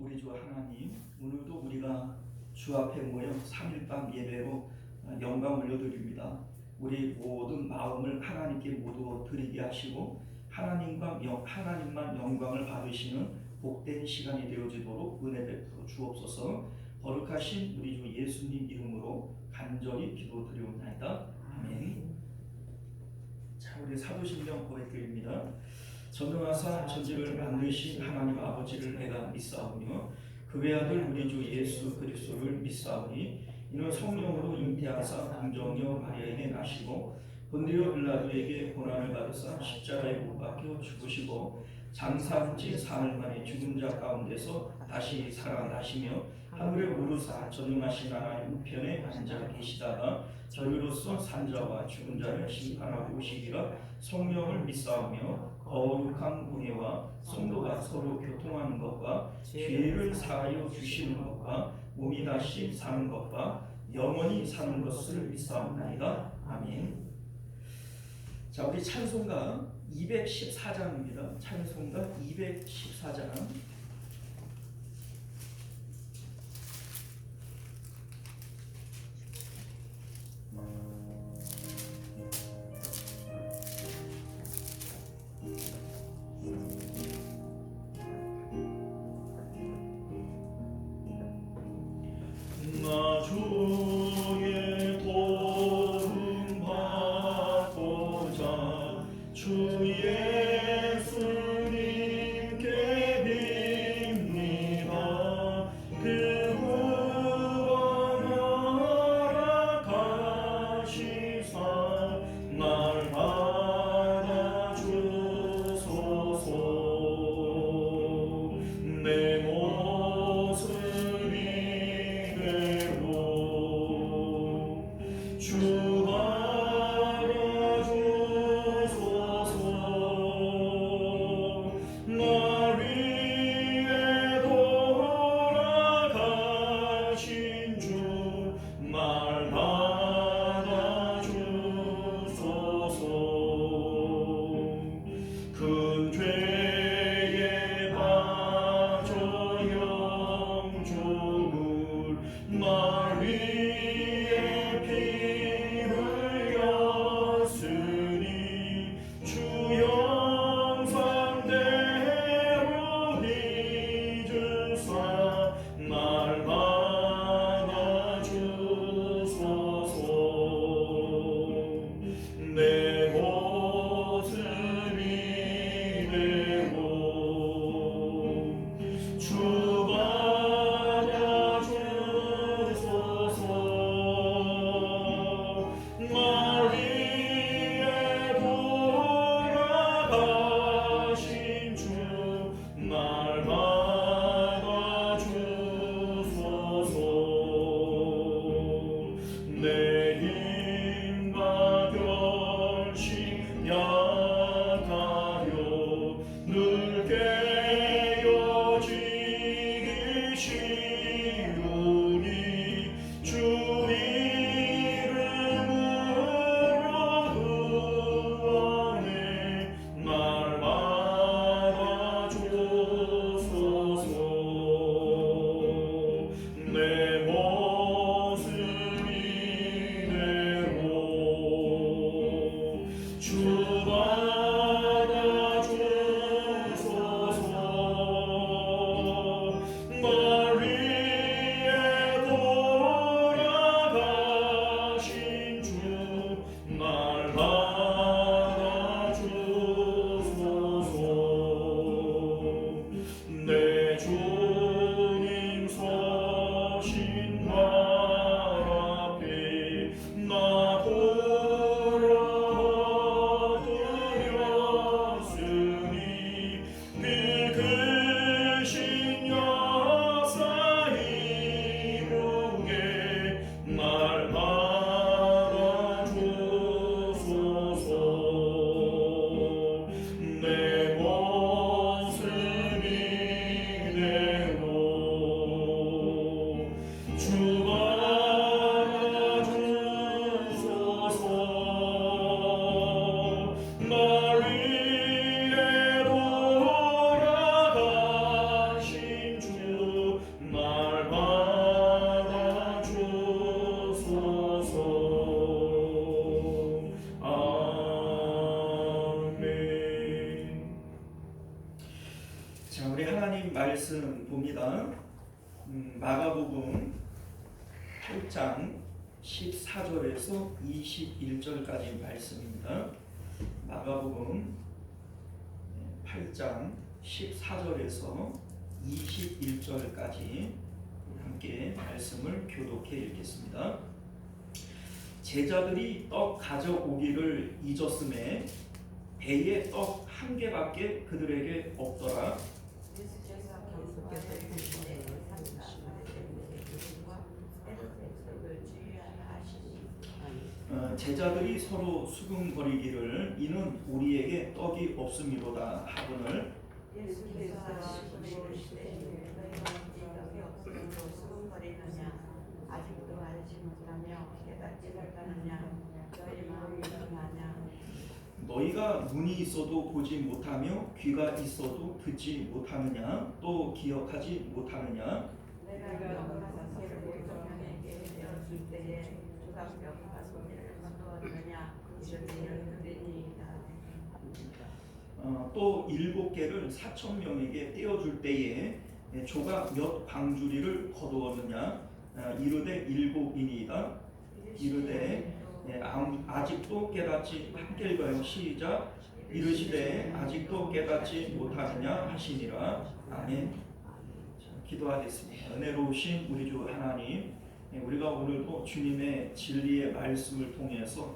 우리 주 하나님, 오늘도 우리가 주 앞에 모여 3일밤 예배로 영광 올려드립니다. 우리 모든 마음을 하나님께 모두 드리게 하시고 하나님만 영광을 받으시는 복된 시간이 되어지도록 은혜 베풀어 주옵소서. 거룩하신 우리 주 예수님 이름으로 간절히 기도드리옵나이다. 아멘. 자, 우리 사도신경 고백드립니다. 전능하사 천지를 만드신 하나님 아버지를 내가 믿사오며 그 외아들 우리 주 예수 그리스도를 믿사오니 이는 성령으로 잉태하사 공정녀 마리아에게 나시고 본디오 빌라도에게 고난을 받으사 십자가에 못 박혀 죽으시고 장사한 지 사흘 만에 죽은 자 가운데서 다시 살아나시며 하늘에 오르사 전능하신 하나님 우편에 앉아 계시다가 저희로서 산자와 죽은 자를 심판하고 오시리라. 성령을 믿사오며 거룩한 은혜와 성도가 서로 교통하는 것과 죄를 사하여 주시는 것과 몸이 다시 사는 것과 영원히 사는 것을 믿사옵나이다. 아멘. 자, 우리 찬송가 214장입니다. 찬송가 214장. 주의 도움 받고자 주 예수님께 말씀 봅니다. 마가복음 8장 14절에서 21절까지 말씀입니다. 마가복음 8장 14절에서 21절까지 함께 말씀을 교독해 읽겠습니다. 제자들이 떡 가져오기를 잊었음에 배에 떡 한 개밖에 그들에게 없더라. 제자들이 서로 수군거리기를 이는 우리에게 떡이 없음이로다 하거늘 예수께서 물으시되 너희 떡이 수군거리느냐 아직도 알지 못하며 깨닫지 못하느냐 너희 마음이 상하냐 너희가 눈이 있어도 보지 못하며 귀가 있어도 듣지 못하느냐 또 기억하지 못하느냐 내가 명하사세를 모종에게 되었을 때에 조각벽과 소리를 거두었느냐 이런 일을 그리니이다. 또 7개를 4,000명에게 떼어줄 때에 조각 몇 광주리를 거두었느냐 이르되 7이니이다. 이르되 아직도 깨닫지 함께 읽어요. 시작. 이르시되 아직도 깨닫지 못하느냐 하시니라. 아멘. 기도하겠습니다. 은혜로우신 우리 주 하나님, 우리가 오늘도 주님의 진리의 말씀을 통해서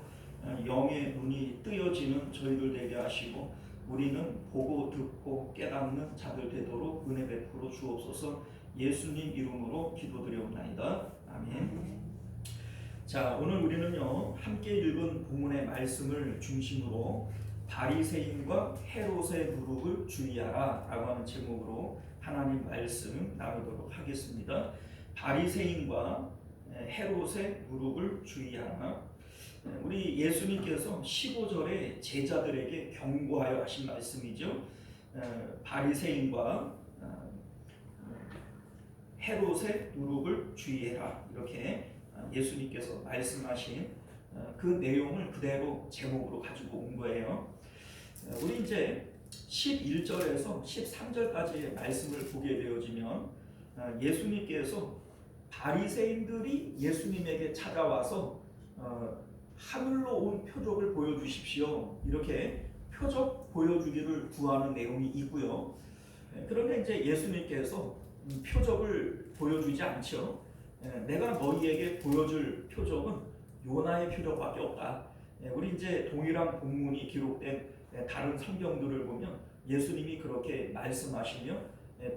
영의 눈이 뜨여지는 저희들 되게 하시고 우리는 보고 듣고 깨닫는 자들 되도록 은혜 베풀어 주옵소서. 예수님 이름으로 기도드려옵나이다. 아멘. 자, 오늘 우리는요 함께 읽은 본문의 말씀을 중심으로 바리새인과 헤롯의 누룩을 주의하라 라고 하는 제목으로 하나님 말씀 나누도록 하겠습니다. 바리새인과 헤롯의 누룩을 주의하라. 우리 예수님께서 15절에 제자들에게 경고하여 하신 말씀이죠. 바리새인과 헤롯의 누룩을 주의해라 이렇게 예수님께서 말씀하신 그 내용을 그대로 제목으로 가지고 온 거예요. 우리 이제 11절에서 13절까지의 말씀을 보게 되어지면 예수님께서 바리새인들이 예수님에게 찾아와서 하늘로 온 표적을 보여주십시오 이렇게 표적 보여주기를 구하는 내용이 있고요. 그런데 이제 예수님께서 표적을 보여주지 않죠. 내가 너희에게 보여줄 표적은 요나의 표적밖에 없다. 우리 이제 동일한 본문이 기록된 다른 성경들을 보면 예수님이 그렇게 말씀하시며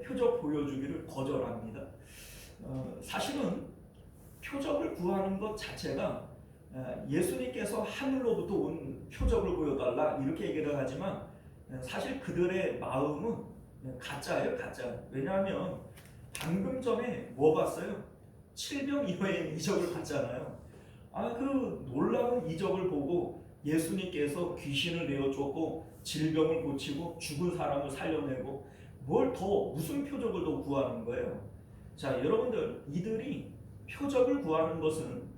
표적 보여주기를 거절합니다. 사실은 표적을 구하는 것 자체가 예수님께서 하늘로부터 온 표적을 보여달라 이렇게 얘기를 하지만 사실 그들의 마음은 가짜예요, 가짜. 왜냐하면 방금 전에 뭐 봤어요? 7병 1회 이적을 봤잖아요. 그 놀라운 이적을 보고 예수님께서 귀신을 내어쫓고 질병을 고치고 죽은 사람을 살려내고 뭘 더 무슨 표적을 더 구하는 거예요? 자, 여러분들 이들이 표적을 구하는 것은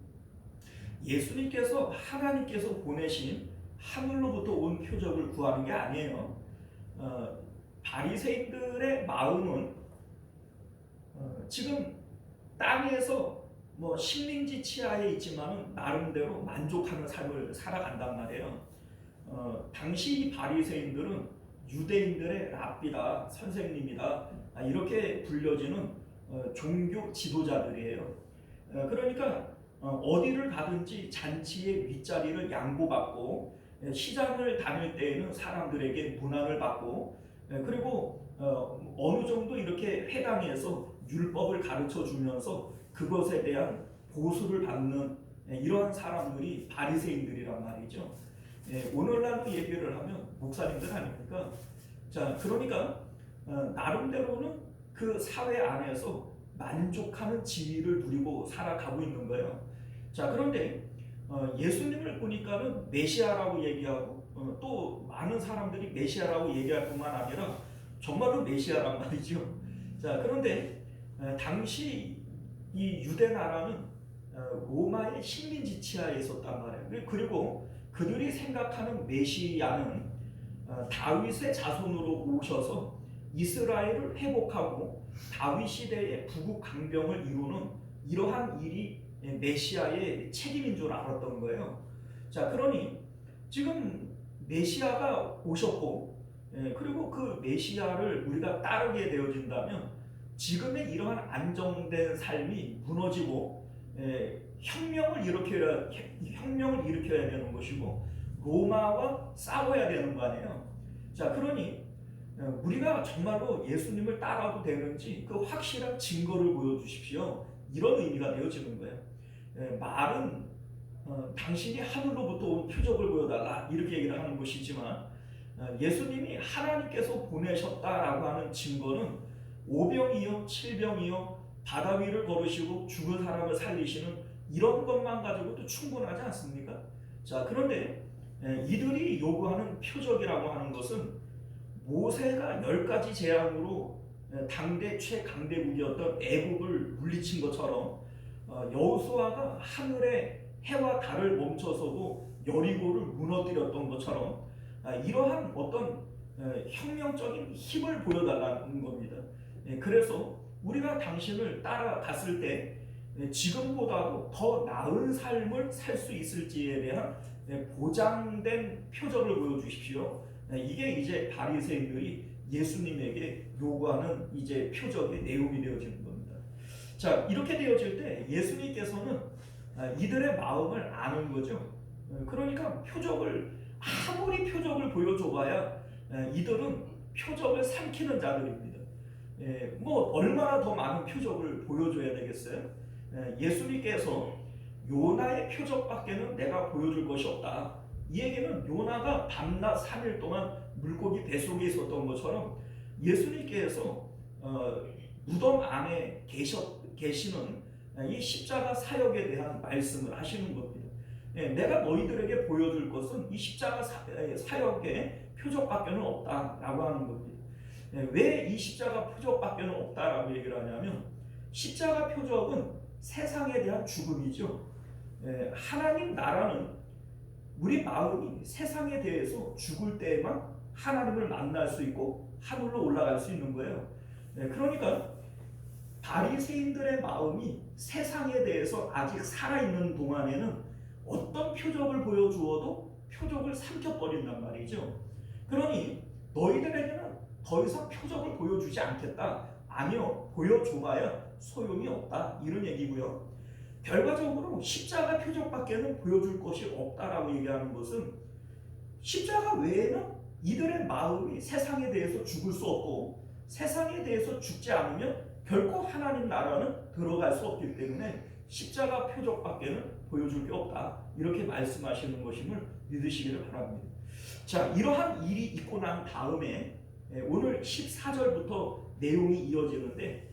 예수님께서 하나님께서 보내신 하늘로부터 온 표적을 구하는 게 아니에요. 바리새인들의 마음은 지금 땅에서 뭐 식민지 치하에 있지만은 나름대로 만족하는 삶을 살아간단 말이에요. 당시 바리새인들은 유대인들의 랍비다, 선생님이다 이렇게 불려지는 종교 지도자들이에요. 그러니까 어디를 가든지 잔치의 윗자리를 양보받고 시장을 다닐 때에는 사람들에게 문안을 받고 그리고 어느 정도 이렇게 회당에서 율법을 가르쳐 주면서 그것에 대한 보수를 받는 이러한 사람들이 바리새인들이란 말이죠. 오늘날로 얘기를 하면 목사님들 아닙니까? 자, 그러니까 나름대로는 그 사회 안에서 만족하는 지위를 누리고 살아가고 있는 거예요. 자, 그런데 예수님을 보니까는 메시아라고 얘기하고 또 많은 사람들이 메시아라고 얘기할 뿐만 아니라 정말로 메시아란 말이죠. 자, 그런데 당시 이 유대 나라는 로마의 식민지 치하에 있었단 말이에요. 그리고 그들이 생각하는 메시아는 다윗의 자손으로 오셔서 이스라엘을 회복하고 다윗 시대의 북국 강병을 이루는 이러한 일이 메시아의 책임인 줄 알았던 거예요. 자, 그러니 지금 메시아가 오셨고, 그리고 그 메시아를 우리가 따르게 되어진다면 지금의 이러한 안정된 삶이 무너지고 혁명을 일으켜야 되는 것이고 로마와 싸워야 되는 거 아니에요. 자, 그러니 우리가 정말로 예수님을 따라도 되는지 그 확실한 증거를 보여주십시오. 이런 의미가 되어지는 거예요. 말은 당신이 하늘로부터 온 표적을 보여달라 이렇게 얘기를 하는 것이지만 예수님이 하나님께서 보내셨다라고 하는 증거는 오병이요 칠병이요 바다 위를 걸으시고 죽은 사람을 살리시는 이런 것만 가지고도 충분하지 않습니까? 자, 그런데 이들이 요구하는 표적이라고 하는 것은 모세가 10가지 재앙으로 당대 최강대국이었던 애국을 물리친 것처럼 여호수아가 하늘에 해와 달을 멈춰서도 여리고를 무너뜨렸던 것처럼 이러한 어떤 혁명적인 힘을 보여달라는 겁니다. 그래서 우리가 당신을 따라갔을 때 지금보다도 더 나은 삶을 살 수 있을지에 대한 보장된 표적을 보여주십시오. 이게 이제 바리새인들이 예수님에게 요구하는 이제 표적의 내용이 되어지는 겁니다. 자, 이렇게 되어질 때 예수님께서는 이들의 마음을 아는 거죠. 그러니까 아무리 표적을 보여줘봐야 이들은 표적을 삼키는 자들입니다. 뭐 얼마나 더 많은 표적을 보여줘야 되겠어요? 예수님께서 요나의 표적밖에는 내가 보여줄 것이 없다. 이 얘기는 요나가 밤낮 3일 동안 물고기 뱃속에 있었던 것처럼 예수님께서 무덤 안에 계시는 이 십자가 사역에 대한 말씀을 하시는 겁니다. 내가 너희들에게 보여줄 것은 이 십자가 사역의 표적밖에는 없다라고 하는 겁니다. 왜 이 십자가 표적밖에는 없다라고 얘기를 하냐면 십자가 표적은 세상에 대한 죽음이죠. 하나님 나라는 우리 마음이 세상에 대해서 죽을 때에만 하나님을 만날 수 있고 하늘로 올라갈 수 있는 거예요. 그러니까 바리새인들의 마음이 세상에 대해서 아직 살아있는 동안에는 어떤 표적을 보여주어도 표적을 삼켜버린단 말이죠. 그러니 너희들에게는 더 이상 표적을 보여주지 않겠다. 아니요, 보여줘봐야 소용이 없다. 이런 얘기고요. 결과적으로 십자가 표적밖에는 보여줄 것이 없다라고 얘기하는 것은 십자가 외에는 이들의 마음이 세상에 대해서 죽을 수 없고 세상에 대해서 죽지 않으면 결코 하나님 나라는 들어갈 수 없기 때문에 십자가 표적밖에는 보여줄 게 없다. 이렇게 말씀하시는 것임을 믿으시기를 바랍니다. 자, 이러한 일이 있고 난 다음에 오늘 14절부터 내용이 이어지는데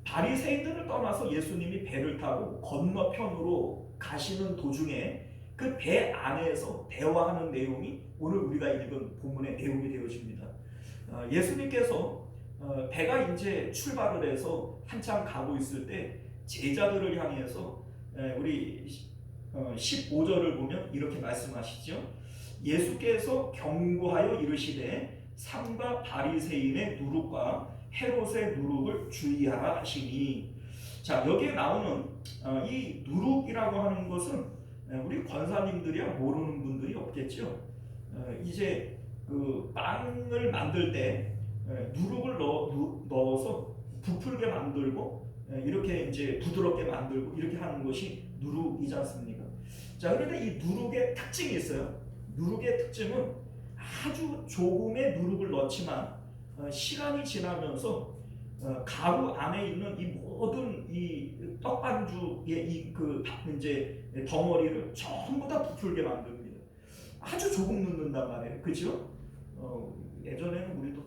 바리새인들을 떠나서 예수님이 배를 타고 건너편으로 가시는 도중에 그 배 안에서 대화하는 내용이 오늘 우리가 읽은 본문의 내용이 되어집니다. 예수님께서 배가 이제 출발을 해서 한참 가고 있을 때 제자들을 향해서 우리 15절을 보면 이렇게 말씀하시죠. 예수께서 경고하여 이르시되 삼가 바리새인의 누룩과 헤롯의 누룩을 주의하라 하시니. 자, 여기에 나오는 이 누룩이라고 하는 것은 우리 권사님들이야 모르는 분들이 없겠죠. 이제 그 빵을 만들 때 누룩을 넣어서 부풀게 만들고 이렇게 이제 부드럽게 만들고 이렇게 하는 것이 누룩이지 않습니까? 자, 그런데 이 누룩의 특징이 있어요. 누룩의 특징은 아주 조금의 누룩을 넣지만 시간이 지나면서 가루 안에 있는 이 모든 이 떡반죽의 이 그 이제 덩어리를 전부 다 부풀게 만듭니다. 아주 조금 넣는단 말이에요. 그죠? 예전에는 우리도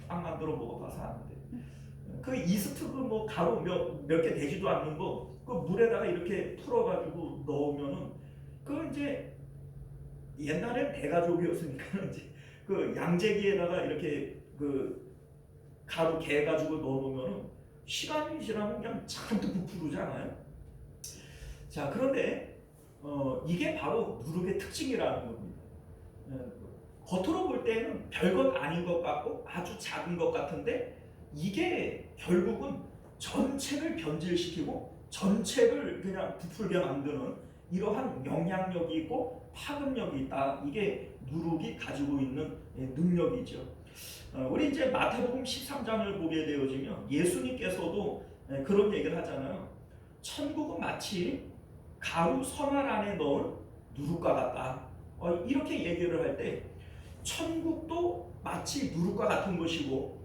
빵 만들어 먹어봐서 아는데 그 이스트 뭐 가루 몇 개 되지도 않는 거 그 물에다가 이렇게 풀어가지고 넣으면은 그 이제 옛날엔 대가족이었으니까 이제 그 양재기에다가 이렇게 그 가루 개 가지고 넣어놓으면은 시간이 지나면 그냥 잔뜩 부풀지 않아요? 자, 그런데 이게 바로 누룩의 특징이라는 겁니다. 겉으로 볼 때는 별것 아닌 것 같고 아주 작은 것 같은데 이게 결국은 전체를 변질시키고 전체를 그냥 부풀게 만드는 이러한 영향력이 있고 파급력이 있다. 이게 누룩이 가지고 있는 능력이죠. 우리 이제 마태복음 13장을 보게 되어지면 예수님께서도 그런 얘기를 하잖아요. 천국은 마치 가루 선알 안에 넣은 누룩과 같다. 이렇게 얘기를 할 때 천국도 마치 누룩과 같은 것이고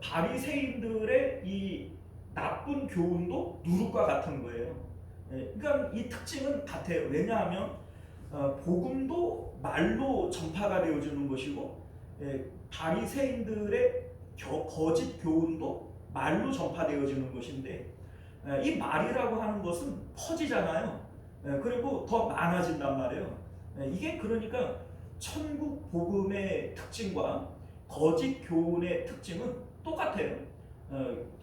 바리새인들의 이 나쁜 교훈도 누룩과 같은 거예요. 그러니까 이 특징은 같아요. 왜냐하면 복음도 말로 전파가 되어지는 것이고 바리새인들의 거짓 교훈도 말로 전파되어지는 것인데 이 말이라고 하는 것은 퍼지잖아요. 그리고 더 많아진단 말이에요. 이게 그러니까 천국 복음의 특징과 거짓 교훈의 특징은 똑같아요.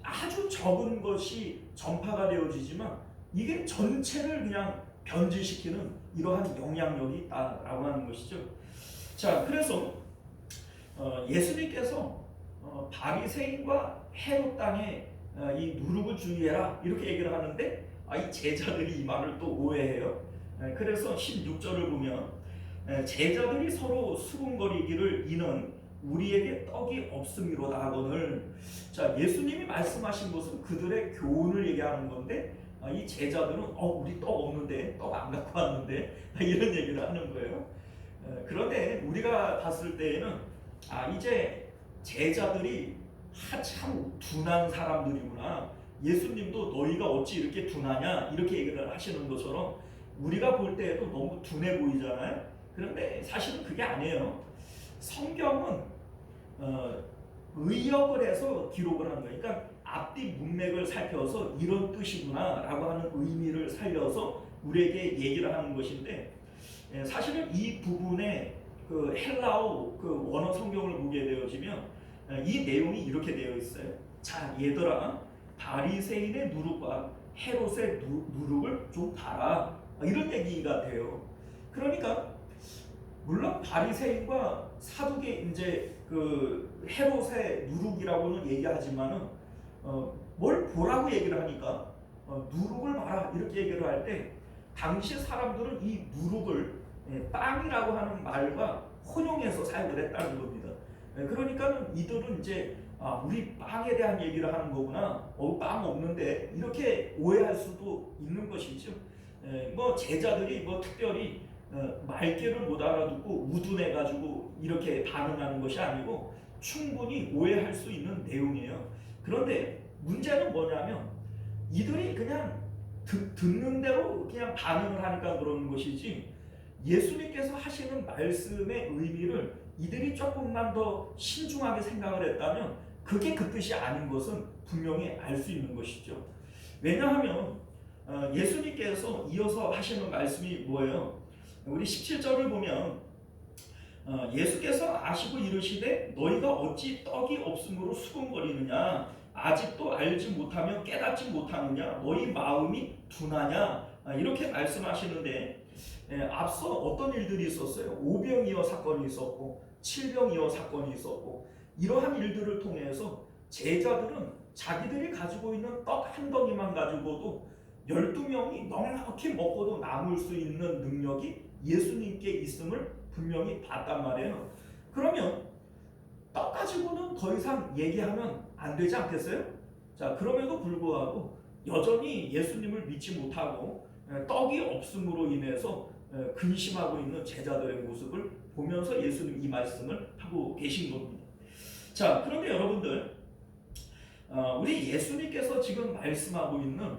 아주 적은 것이 전파가 되어지지만 이게 전체를 그냥 변질시키는 이러한 영향력이 있다라고 하는 것이죠. 자, 그래서 예수님께서 바리새인과 헤롯 땅에 이 누룩을 주의해라 이렇게 얘기를 하는데 이 제자들이 이 말을 또 오해해요. 그래서 16절을 보면 제자들이 서로 수군거리기를 이는 우리에게 떡이 없음이로다 하거늘. 자, 예수님이 말씀하신 것은 그들의 교훈을 얘기하는 건데 이 제자들은 우리 떡 없는데, 떡 안 갖고 왔는데 이런 얘기를 하는 거예요. 그런데 우리가 봤을 때에는 이제 제자들이 참 둔한 사람들이구나. 예수님도 너희가 어찌 이렇게 둔하냐 이렇게 얘기를 하시는 것처럼 우리가 볼 때에도 너무 둔해 보이잖아요. 그런데 사실은 그게 아니에요. 성경은 의역을 해서 기록을 한 거예요. 그러니까 앞뒤 문맥을 살펴서 이런 뜻이구나 라고 하는 의미를 살려서 우리에게 얘기를 하는 것인데 사실은 이 부분에 그 헬라어 그 원어 성경을 보게 되어지면 이 내용이 이렇게 되어 있어요. 자, 얘들아, 바리새인의 누룩과 헤롯의 누룩을 좀 봐라. 이런 얘기가 돼요. 그러니까 물론 바리새인과 사두개 이제 그 헤롯의 누룩이라고는 얘기하지만은 뭘 보라고 얘기를 하니까 누룩을 봐라 이렇게 얘기를 할 때 당시 사람들은 이 누룩을 빵이라고 하는 말과 혼용해서 사용을 했다는 겁니다. 그러니까 이들은 이제 우리 빵에 대한 얘기를 하는 거구나. 빵 없는데 이렇게 오해할 수도 있는 것이죠. 뭐 제자들이 뭐 특별히 말귀를 못 알아듣고 우둔해가지고 이렇게 반응하는 것이 아니고 충분히 오해할 수 있는 내용이에요. 그런데 문제는 뭐냐면 이들이 그냥 듣는 대로 그냥 반응을 하니까 그러는 것이지 예수님께서 하시는 말씀의 의미를 이들이 조금만 더 신중하게 생각을 했다면 그게 그 뜻이 아닌 것은 분명히 알 수 있는 것이죠. 왜냐하면 예수님께서 이어서 하시는 말씀이 뭐예요? 우리 17절을 보면 예수께서 아시고 이르시되 너희가 어찌 떡이 없음으로 수군거리느냐 아직도 알지 못하며 깨닫지 못하느냐 너희 마음이 둔하냐 이렇게 말씀하시는데 앞서 어떤 일들이 있었어요? 오병이어 사건이 있었고 칠병이어 사건이 있었고 이러한 일들을 통해서 제자들은 자기들이 가지고 있는 떡 한 덩이만 가지고도 12명이 넉넉히 먹고도 남을 수 있는 능력이 예수님께 있음을 분명히 봤단 말이에요. 그러면 떡 가지고는 더 이상 얘기하면 안 되지 않겠어요? 자, 그럼에도 불구하고 여전히 예수님을 믿지 못하고 떡이 없음으로 인해서 근심하고 있는 제자들의 모습을 보면서 예수님 이 말씀을 하고 계신 겁니다. 자, 그런데 여러분들 우리 예수님께서 지금 말씀하고 있는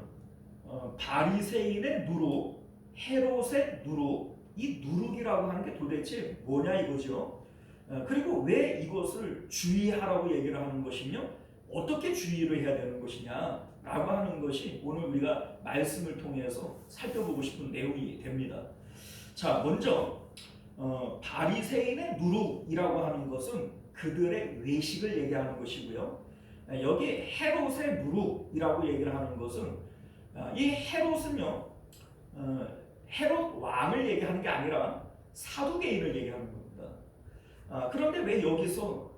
바리새인의 누룩, 헤롯의 누룩, 이 누룩이라고 하는 게 도대체 뭐냐 이거죠. 그리고 왜 이것을 주의하라고 얘기를 하는 것이며 어떻게 주의를 해야 되는 것이냐 라고 하는 것이 오늘 우리가 말씀을 통해서 살펴보고 싶은 내용이 됩니다. 자, 먼저 바리새인의 누룩이라고 하는 것은 그들의 외식을 얘기하는 것이고요. 여기 헤롯의 누룩이라고 얘기를 하는 것은 이 헤롯은요 헤롯 왕을 얘기하는 게 아니라 사두개인을 얘기하는 겁니다. 그런데 왜 여기서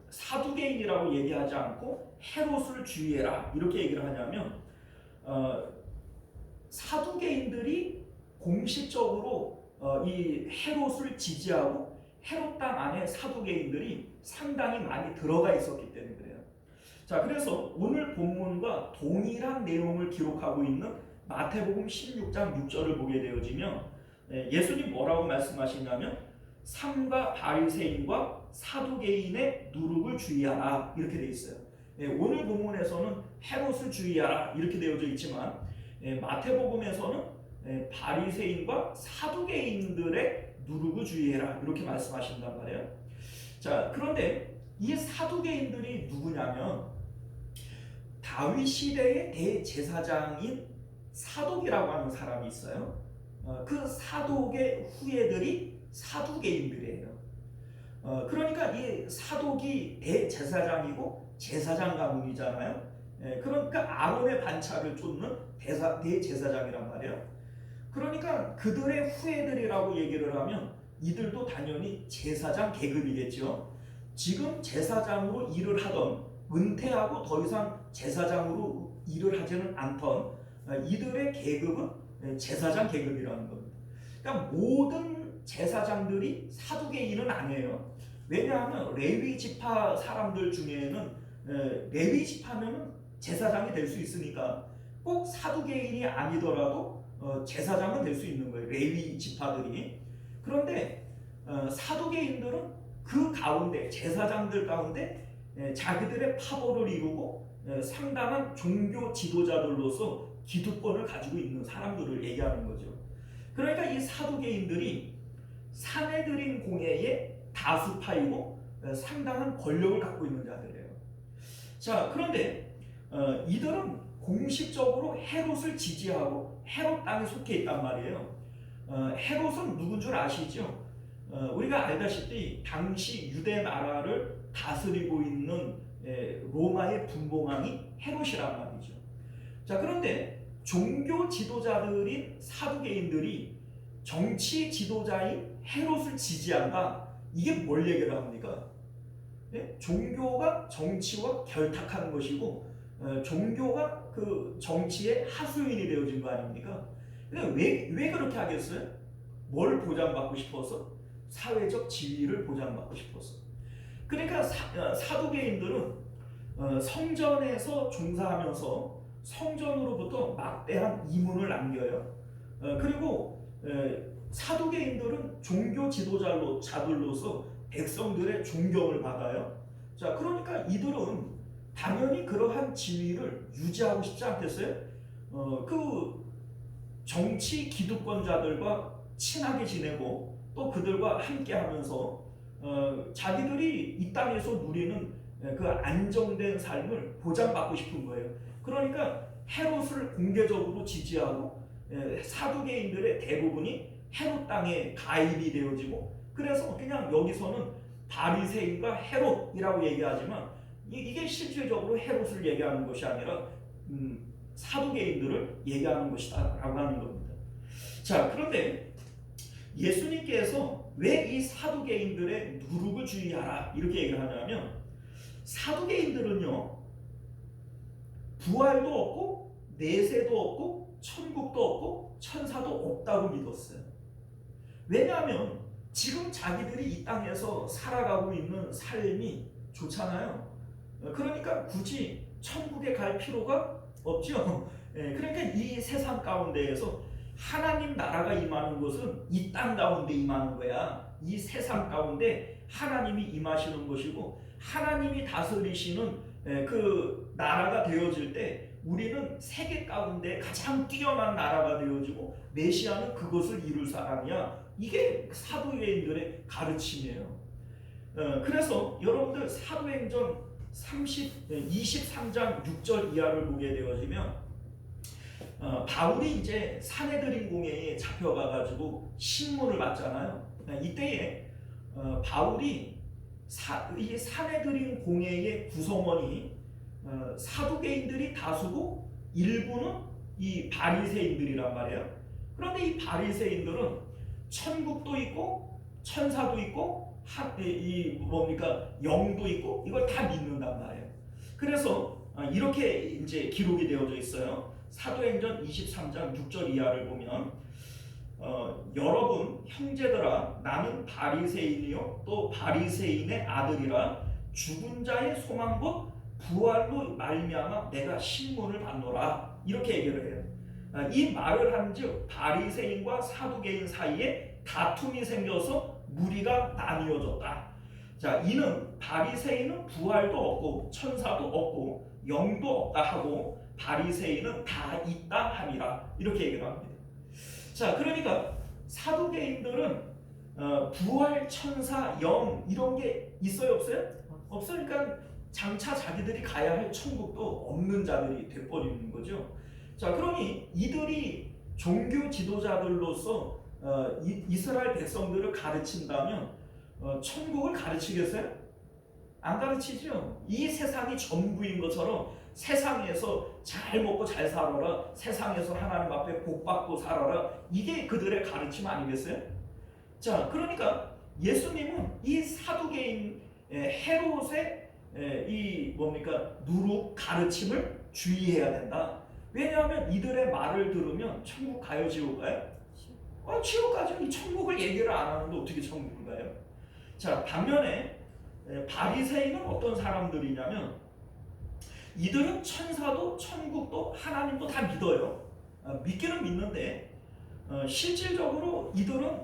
사두개인이라고 얘기하지 않고 헤롯을 주의해라 이렇게 얘기를 하냐면 사두개인들이 공식적으로 이 헤롯을 지지하고 헤롯 땅 안에 사두개인들이 상당히 많이 들어가 있었기 때문에 그래요. 자, 그래서 오늘 본문과 동일한 내용을 기록하고 있는 마태복음 16장 6절을 보게 되어지면 예수님 뭐라고 말씀하시냐면 삼가 바리새인과 사두개인의 누룩을 주의하라 이렇게 되어 있어요. 오늘 본문에서는 헤롯을 주의하라 이렇게 되어져 있지만 마태복음에서는 바리새인과 사두개인들의 누룩을 주의해라 이렇게 말씀하신단 말이에요. 자, 그런데 이 사두개인들이 누구냐면 다윗 시대의 대제사장인 사독이라고 하는 사람이 있어요. 그 사독의 후예들이 사두개인들이에요. 그러니까 이 사독이 대제사장이고 제사장 가문이잖아요. 그러니까 아론의 반차를 쫓는 대제사장이란 말이에요. 그러니까 그들의 후예들이라고 얘기를 하면 이들도 당연히 제사장 계급이겠죠. 지금 제사장으로 일을 하던 은퇴하고 더 이상 제사장으로 일을 하지는 않던 이들의 계급은 제사장 계급이라는 겁니다. 그러니까 모든 제사장들이 사두개인은 아니에요. 왜냐하면 레위 지파 사람들 중에는 레위 지파면 제사장이 될 수 있으니까 꼭 사두개인이 아니더라도 제사장은 될 수 있는 거예요. 레위 지파들이. 그런데 사두개인들은 그 가운데 제사장들 가운데 자기들의 파벌을 이루고 상당한 종교 지도자들로서 기득권을 가지고 있는 사람들을 얘기하는 거죠. 그러니까 이 사두개인들이 사내들인 공회의 다수파이고 상당한 권력을 갖고 있는 자들이에요. 자, 그런데 이들은 공식적으로 헤롯을 지지하고 헤롯 땅에 속해 있단 말이에요. 헤롯은 누군 줄 아시죠? 우리가 알다시피 당시 유대 나라를 다스리고 있는 로마의 분봉왕이 헤롯이란 말이죠. 자, 그런데 종교 지도자들인 사두개인들이 정치 지도자인 헤롯을 지지한다. 이게 뭘 얘기를 합니까? 종교가 정치와 결탁하는 것이고 종교가 그 정치의 하수인이 되어진 거 아닙니까? 근데 왜 그렇게 하겠어요? 뭘 보장받고 싶어서? 사회적 지위를 보장받고 싶어서. 그러니까 사두개인들은 성전에서 종사하면서 성전으로부터 막대한 이문을 남겨요. 그리고 사두개인들은 종교 지도자들로서 백성들의 존경을 받아요. 자, 그러니까 이들은 당연히 그러한 지위를 유지하고 싶지 않겠어요? 그 정치 기득권자들과 친하게 지내고 또 그들과 함께하면서 자기들이 이 땅에서 누리는 그 안정된 삶을 보장받고 싶은 거예요. 그러니까 헤롯을 공개적으로 지지하고 사두개인들의 대부분이 헤롯 땅에 가입이 되어지고 그래서 그냥 여기서는 바리새인과 헤롯이라고 얘기하지만 이게 실질적으로 헤롯을 얘기하는 것이 아니라 사두개인들을 얘기하는 것이다 라고 하는 겁니다. 자, 그런데 예수님께서 왜 이 사두개인들의 누룩을 주의하라 이렇게 얘기를 하냐면 사두개인들은요 부활도 없고 내세도 없고 천국도 없고 천사도 없다고 믿었어요. 왜냐하면 지금 자기들이 이 땅에서 살아가고 있는 삶이 좋잖아요. 그러니까 굳이 천국에 갈 필요가 없죠. 그러니까 이 세상 가운데에서 하나님 나라가 임하는 것은 이 땅 가운데 임하는 거야. 이 세상 가운데 하나님이 임하시는 것이고 하나님이 다스리시는 그 나라가 되어질 때 우리는 세계 가운데 가장 뛰어난 나라가 되어지고 메시아는 그것을 이룰 사람이야. 이게 사도행전의 가르침이에요. 그래서 여러분들 사도행전 23장 6절 이하를 보게 되어지면 바울이 이제 사내들인 공회에 잡혀가가지고 신문을 받잖아요. 이때에 바울이 이 사내들인 공회의 구성원이 사두개인들이 다수고 일부는 이 바리새인들이란 말이에요. 그런데 이 바리새인들은 천국도 있고 천사도 있고 이 뭡니까 영도 있고 이걸 다 믿는단 말이에요. 그래서 이렇게 이제 기록이 되어져 있어요. 사도행전 23장 6절 이하를 보면 여러분 형제들아 나는 바리새인이요 또 바리새인의 아들이라 죽은 자의 소망 곧 부활로 말미암아 내가 신문을 받노라 이렇게 얘기를 해요. 이 말을 한즉 바리새인과 사두개인 사이에 다툼이 생겨서 무리가 나뉘어졌다. 자, 이는 바리새인은 부활도 없고 천사도 없고 영도 없다 하고 바리새인은 다 있다 함이라 이렇게 얘기를 합니다. 자, 그러니까 사두개인들은 부활, 천사, 영 이런 게 있어요, 없어요? 없어요. 그러니까 장차 자기들이 가야 할 천국도 없는 자들이 돼버리는 거죠. 자, 그러니 이들이 종교 지도자들로서 이스라엘 백성들을 가르친다면 천국을 가르치겠어요? 안 가르치죠. 이 세상이 전부인 것처럼 세상에서 잘 먹고 잘 살아라, 세상에서 하나님 앞에 복 받고 살아라, 이게 그들의 가르침 아니겠어요? 자, 그러니까 예수님은 이 사두개인 헤롯의 이 뭡니까 누룩 가르침을 주의해야 된다. 왜냐하면 이들의 말을 들으면 천국 가요, 지옥 가요? 지옥 가죠. 이 천국을 얘기를 안 하는데 어떻게 천국을 가요? 자, 반면에 바리새인은 어떤 사람들이냐면 이들은 천사도 천국도 하나님도 다 믿어요. 믿기는 믿는데 실질적으로 이들은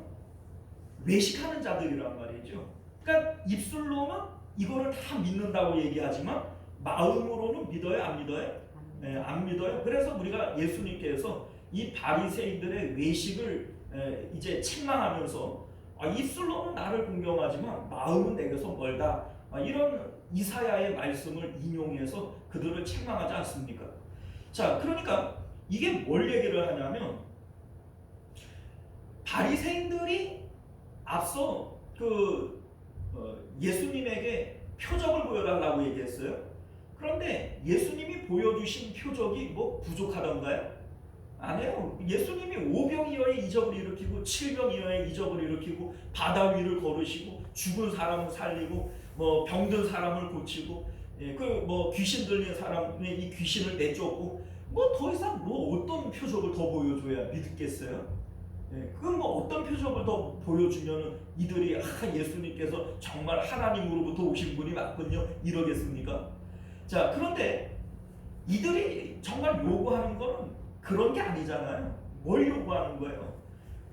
외식하는 자들이란 말이죠. 그러니까 입술로는 이거를 다 믿는다고 얘기하지만 마음으로는 믿어요, 안 믿어요? 안 믿어요. 그래서 우리가 예수님께서 이 바리새인들의 외식을 이제 책망하면서 입술로는 나를 공경하지만 마음은 내게서 멀다, 이런 이사야의 말씀을 인용해서 그들을 책망하지 않습니까? 자, 그러니까 이게 뭘 얘기를 하냐면 바리새인들이 앞서 예수님에게 표적을 보여달라고 얘기했어요. 그런데 예수님이 보여주신 표적이 뭐 부족하던가요? 아니에요. 예수님이 5병이어의 이적을 일으키고 7병이어의 이적을 일으키고 바다 위를 걸으시고 죽은 사람을 살리고 뭐 병든 사람을 고치고 귀신 들린 사람의 이 귀신을 내쫓고 뭐 더 이상 뭐 어떤 표적을 더 보여줘야 믿겠어요? 그건 뭐 어떤 표적을 더 보여주면 이들이 예수님께서 정말 하나님으로부터 오신 분이 맞군요 이러겠습니까? 자, 그런데 이들이 정말 요구하는 거는 그런 게 아니잖아요. 뭘 요구하는 거예요?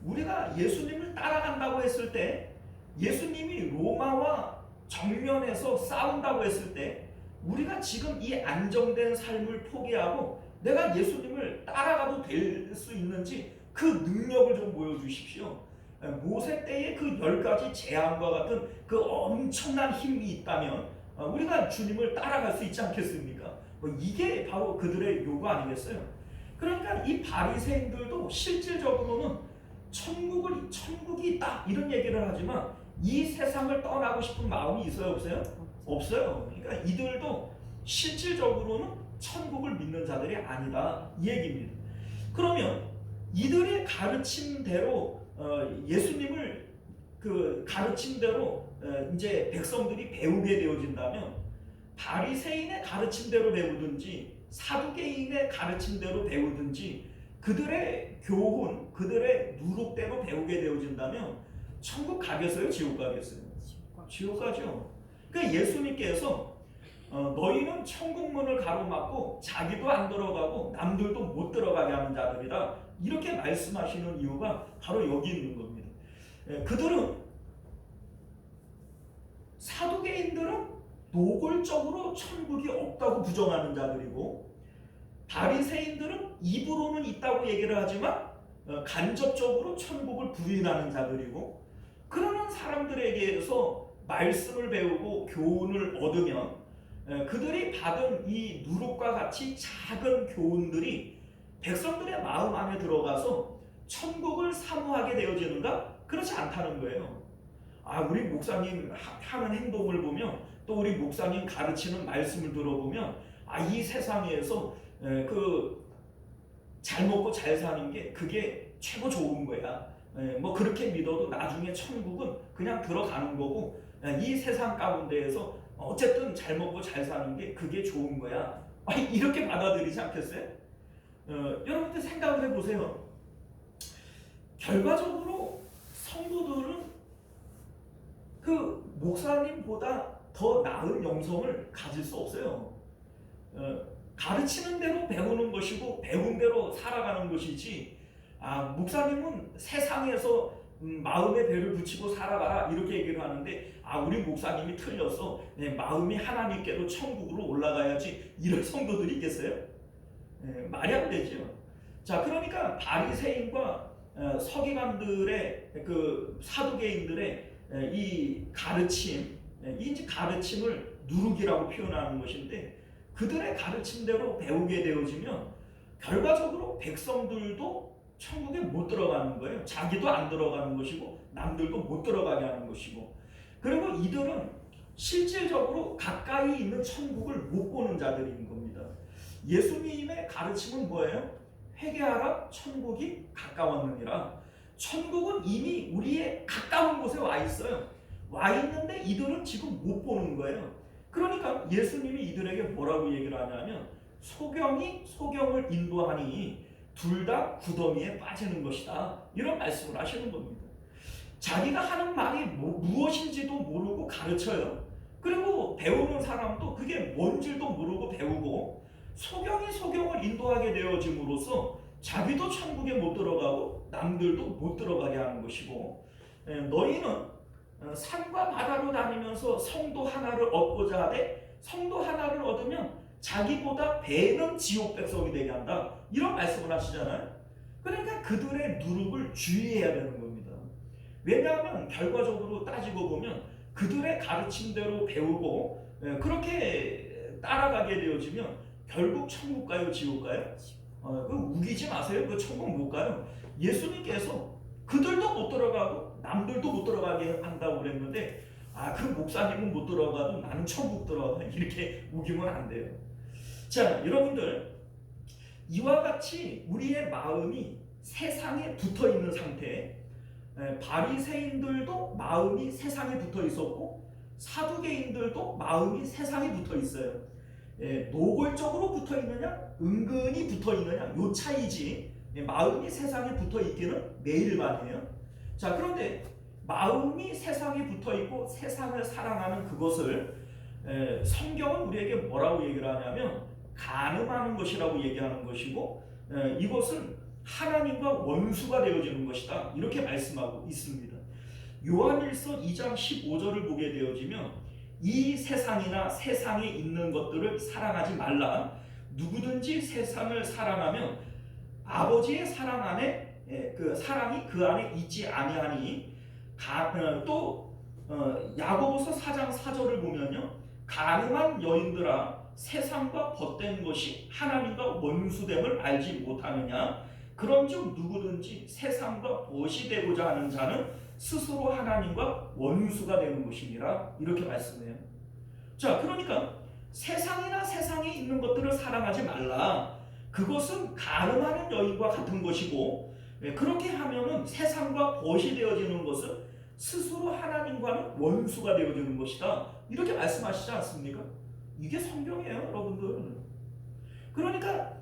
우리가 예수님을 따라간다고 했을 때, 예수님이 로마와 정면에서 싸운다고 했을 때 우리가 지금 이 안정된 삶을 포기하고 내가 예수님을 따라가도 될 수 있는지 그 능력을 좀 보여주십시오. 모세 때의 그 10가지 재앙과 같은 그 엄청난 힘이 있다면 우리가 주님을 따라갈 수 있지 않겠습니까? 이게 바로 그들의 요구 아니겠어요? 그러니까 이 바리새인들도 실질적으로는 천국이 있다 이런 얘기를 하지만 이 세상을 떠나고 싶은 마음이 있어요, 없어요? 없어요. 그러니까 이들도 실질적으로는 천국을 믿는 자들이 아니다 이 얘기입니다. 그러면 이들의 가르침대로 예수님을 그 가르침대로 이제 백성들이 배우게 되어진다면 바리새인의 가르침대로 배우든지 사두개인의 가르침대로 배우든지 그들의 교훈, 그들의 누룩대로 배우게 되어진다면 천국 가겠어요? 지옥 가겠어요? 지옥 가죠. 그러니까 예수님께서 너희는 천국문을 가로막고 자기도 안 들어가고 남들도 못 들어가게 하는 자들이라 이렇게 말씀하시는 이유가 바로 여기 있는 겁니다. 그들은 사두개인들은 노골적으로 천국이 없다고 부정하는 자들이고 바리새인들은 입으로는 있다고 얘기를 하지만 간접적으로 천국을 부인하는 자들이고 그러는 사람들에게서 말씀을 배우고 교훈을 얻으면 그들이 받은 이 누룩과 같이 작은 교훈들이 백성들의 마음 안에 들어가서 천국을 사모하게 되어지는가? 그렇지 않다는 거예요. 우리 목사님 하는 행동을 보면 또 우리 목사님 가르치는 말씀을 들어보면 이 세상에서 잘 먹고 잘 사는 게 그게 최고 좋은 거야. 뭐 그렇게 믿어도 나중에 천국은 그냥 들어가는 거고, 이 세상 가운데에서 어쨌든 잘 먹고 잘 사는 게 그게 좋은 거야. 이렇게 받아들이지 않겠어요? 여러분들 생각을 해보세요. 결과적으로 성도들은 그 목사님보다 더 나은 영성을 가질 수 없어요. 가르치는 대로 배우는 것이고 배운 대로 살아가는 것이지, 목사님은 세상에서 마음의 배를 붙이고 살아가라 이렇게 얘기를 하는데, 우리 목사님이 틀렸어, 마음이 하나님께로 천국으로 올라가야지, 이런 성도들이 있겠어요? 말이 안 되죠. 자, 그러니까 바리새인과 서기관들의 그 사두개인들의 이 가르침, 이 가르침을 누룩이라고 표현하는 것인데, 그들의 가르침대로 배우게 되어지면 결과적으로 백성들도 천국에 못 들어가는 거예요. 자기도 안 들어가는 것이고 남들도 못 들어가게 하는 것이고, 그리고 이들은 실질적으로 가까이 있는 천국을 못 보는 자들인 겁니다. 예수님의 가르침은 뭐예요? 회개하라, 천국이 가까웠느니라. 천국은 이미 우리의 가까운 곳에 와 있어요. 와 있는데 이들은 지금 못 보는 거예요. 그러니까 예수님이 이들에게 뭐라고 얘기를 하냐면, 소경이 소경을 인도하니 둘 다 구더미에 빠지는 것이다, 이런 말씀을 하시는 겁니다. 자기가 하는 말이 무엇인지도 모르고 가르쳐요. 그리고 배우는 사람도 그게 뭔지도 모르고 배우고, 소경이 소경을 인도하게 되어짐으로써 자기도 천국에 못 들어가고 남들도 못 들어가게 하는 것이고, 너희는 산과 바다로 다니면서 성도 하나를 얻고자 하되 성도 하나를 얻으면 자기보다 배는 지옥 백성이 되게 한다, 이런 말씀을 하시잖아요. 그러니까 그들의 누룩을 주의해야 되는 겁니다. 왜냐하면 결과적으로 따지고 보면 그들의 가르침대로 배우고 그렇게 따라가게 되어지면 결국 천국 가요, 지옥 가요? 그 우기지 마세요. 그 천국 못 가요. 예수님께서 그들도 못 들어가고 남들도 못 들어가게 한다고 그랬는데, 그 목사님은 못 들어가도 나는 천국 들어가, 이렇게 우기면 안 돼요. 자, 여러분들, 이와 같이 우리의 마음이 세상에 붙어 있는 상태에, 바리새인들도 마음이 세상에 붙어 있었고 사두개인들도 마음이 세상에 붙어 있어요. 노골적으로 붙어 있느냐, 은근히 붙어 있느냐, 요 차이지, 마음이 세상에 붙어 있기는 매일반이에요. 자, 그런데 마음이 세상에 붙어 있고 세상을 사랑하는 그것을 성경은 우리에게 뭐라고 얘기를 하냐면 간음하는 것이라고 얘기하는 것이고, 이것은 하나님과 원수가 되어지는 것이다, 이렇게 말씀하고 있습니다. 요한일서 2장 15절을 보게 되어지면, 이 세상이나 세상에 있는 것들을 사랑하지 말라. 누구든지 세상을 사랑하면 아버지의 사랑 안에 그 사랑이 그 안에 있지 아니하니. 또 야고보서 4장 4절을 보면요, 간음한 여인들아, 세상과 벗된 것이 하나님과 원수됨을 알지 못하느냐. 그런즉 누구든지 세상과 벗이 되고자 하는 자는 스스로 하나님과 원수가 되는 것이니라, 이렇게 말씀해요. 자, 그러니까 세상이나 세상에 있는 것들을 사랑하지 말라. 그것은 간음하는 여인과 같은 것이고, 그렇게 하면은 세상과 벗이 되어지는 것은 스스로 하나님과는 원수가 되어지는 것이다, 이렇게 말씀하시지 않습니까? 이게 성경이에요, 여러분들. 그러니까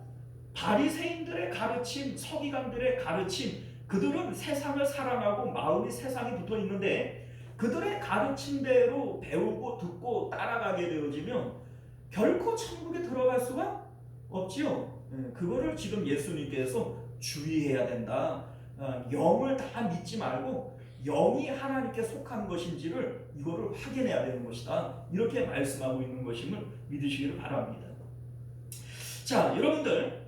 바리새인들의 가르침, 서기관들의 가르침, 그들은 세상을 사랑하고 마음이 세상에 붙어 있는데 그들의 가르침대로 배우고 듣고 따라가게 되어지면 결코 천국에 들어갈 수가 없지요. 그거를 지금 예수님께서 주의해야 된다. 영을 다 믿지 말고 영이 하나님께 속한 것인지를 이거를 확인해야 되는 것이다, 이렇게 말씀하고 있는 것임을 믿으시기를 바랍니다. 자, 여러분들,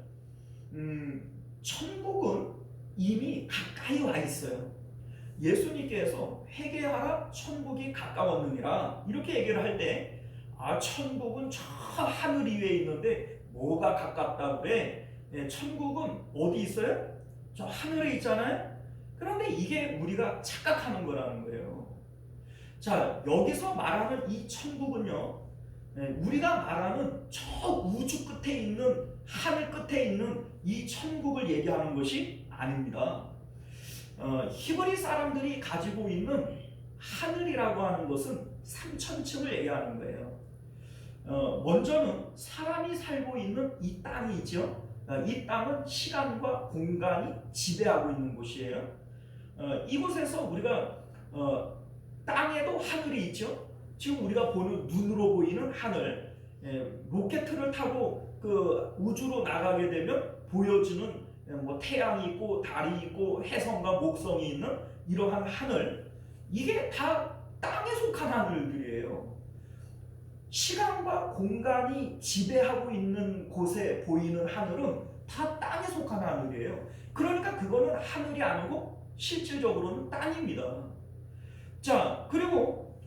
천국은 이미 가까이 와 있어요. 예수님께서 회개하라, 천국이 가까웠느니라, 이렇게 얘기를 할 때, 천국은 저 하늘 위에 있는데 뭐가 가깝다고 그래? 천국은 어디 있어요? 저 하늘에 있잖아요. 그런데 이게 우리가 착각하는 거라는 거예요. 자, 여기서 말하는 이 천국은요, 우리가 말하는 저 우주 끝에 있는, 하늘 끝에 있는 이 천국을 얘기하는 것이 아닙니다. 히브리 사람들이 가지고 있는 하늘이라고 하는 것은 3,000층을 얘기하는 거예요. 먼저는 사람이 살고 있는 이 땅이 있죠. 이 땅은 시간과 공간이 지배하고 있는 곳이에요. 이곳에서 우리가 땅에도 하늘이 있죠. 지금 우리가 보는 눈으로 보이는 하늘, 로켓을 타고 그 우주로 나가게 되면 보여주는 뭐 태양이 있고 달이 있고 해성과 목성이 있는 이러한 하늘, 이게 다 땅에 속한 하늘들이에요. 시간과 공간이 지배하고 있는 곳에 보이는 하늘은 다 땅에 속한 하늘이에요. 그러니까 그거는 하늘이 아니고 실질적으로는 땅입니다. 자, 그리고